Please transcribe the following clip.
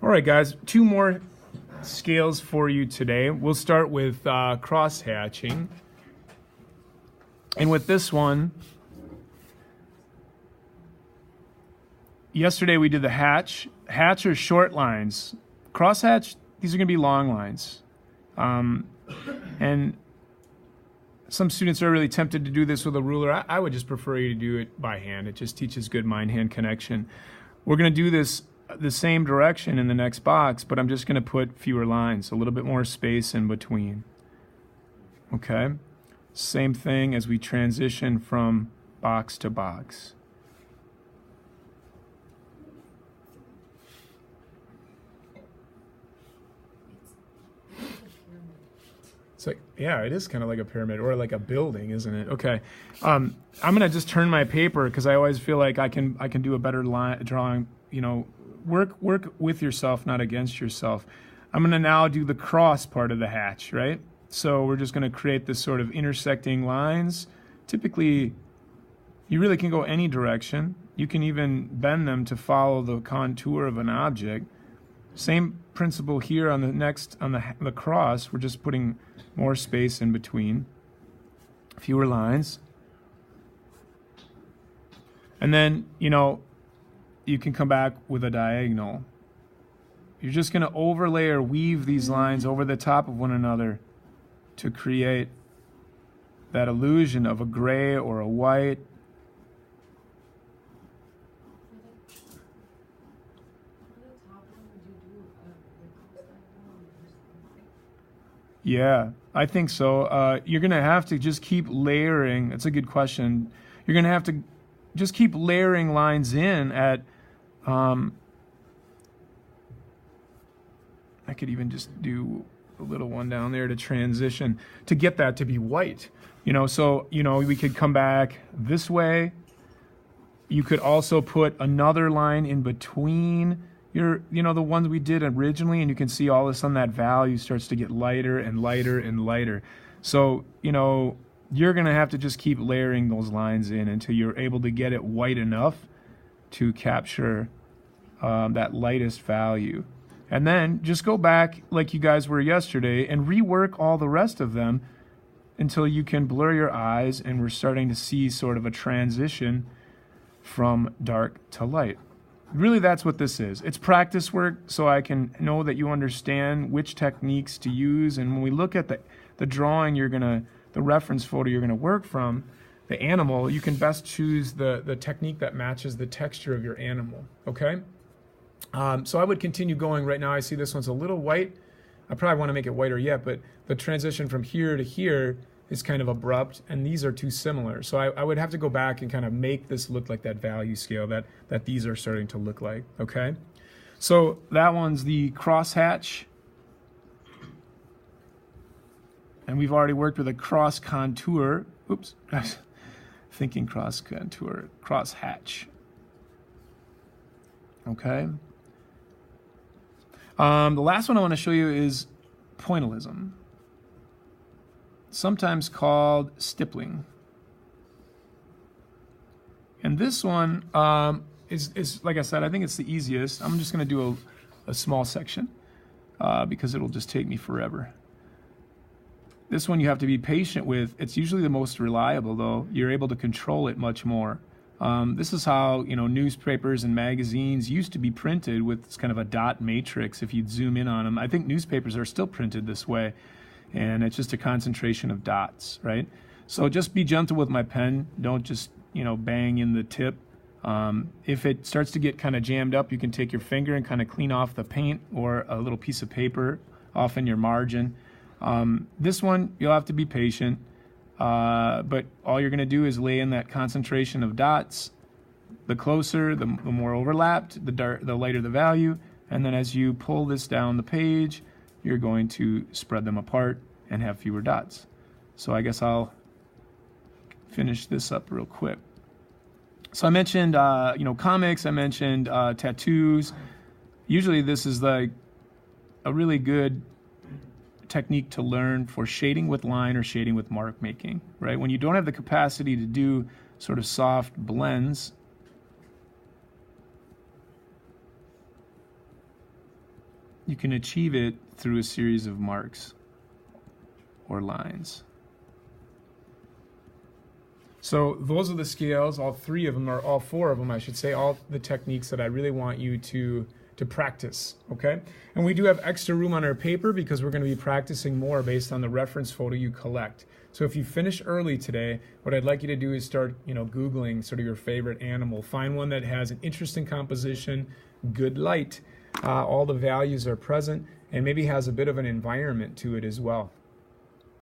All right, guys, two more scales for you today. We'll start with cross-hatching. And with this one, yesterday we did the hatch. Hatch are short lines. Cross-hatch, these are going to be long lines. And some students are really tempted to do this with a ruler. I would just prefer you to do it by hand. It just teaches good mind-hand connection. We're going to do this the same direction in the next box, but I'm just going to put fewer lines, a little bit more space in between. Okay? Same thing as we transition from box to box. It's like, yeah, it is kind of like a pyramid or like a building, isn't it? Okay. I'm going to just turn my paper because I always feel like I can do a better line drawing, you know, work with yourself, not against yourself. I'm going to now do the cross part of the hatch, right? So we're just going to create this sort of intersecting lines. Typically, you really can go any direction. You can even bend them to follow the contour of an object. Same principle here on the cross. We're just putting more space in between, fewer lines. And then, you know, you can come back with a diagonal. You're just going to overlay or weave these lines over the top of one another to create that illusion of a gray or a white. Yeah, I think so. You're going to have to just keep layering. That's a good question. You're going to have to just keep layering lines in at, I could even just do a little one down there to transition to get that to be white. You know, so, you know, we could come back this way. You could also put another line in between the ones we did originally, and you can see all of a sudden that value starts to get lighter and lighter and lighter. So, you know, you're going to have to just keep layering those lines in until you're able to get it white enough to capture that lightest value. And then just go back like you guys were yesterday and rework all the rest of them until you can blur your eyes and we're starting to see sort of a transition from dark to light. Really, that's what this is. It's practice work so I can know that you understand which techniques to use. And when we look at the drawing the reference photo you're going to work from, the animal, you can best choose the technique that matches the texture of your animal, okay? So I would continue going right now. I see this one's a little white. I probably want to make it whiter yet, but the transition from here to here is kind of abrupt, and these are too similar. So I would have to go back and kind of make this look like that value scale that these are starting to look like, okay? So that one's the crosshatch. And we've already worked with a cross contour. Oops, thinking cross contour, cross hatch. Okay. The last one I want to show you is pointillism, sometimes called stippling. And this one is, like I said, I think it's the easiest. I'm just going to do a small section because it'll just take me forever. This one you have to be patient with. It's usually the most reliable, though. You're able to control it much more. This is how, you know, newspapers and magazines used to be printed with kind of a dot matrix if you'd zoom in on them. I think newspapers are still printed this way, and it's just a concentration of dots, right? So just be gentle with my pen. Don't just, you know, bang in the tip. If it starts to get kind of jammed up, you can take your finger and kind of clean off the paint or a little piece of paper off in your margin. This one, you'll have to be patient. But all you're going to do is lay in that concentration of dots. The closer, the more overlapped, the lighter the value. And then as you pull this down the page, you're going to spread them apart and have fewer dots. So I guess I'll finish this up real quick. So I mentioned, comics. I mentioned tattoos. Usually this is like a really good technique to learn for shading with line or shading with mark making, right? When you don't have the capacity to do sort of soft blends, you can achieve it through a series of marks or lines. So those are the scales, all three of them, or all four of them, I should say, all the techniques that I really want you to practice, okay? And we do have extra room on our paper because we're going to be practicing more based on the reference photo you collect. So if you finish early today, what I'd like you to do is start, Googling sort of your favorite animal. Find one that has an interesting composition, good light, all the values are present, and maybe has a bit of an environment to it as well.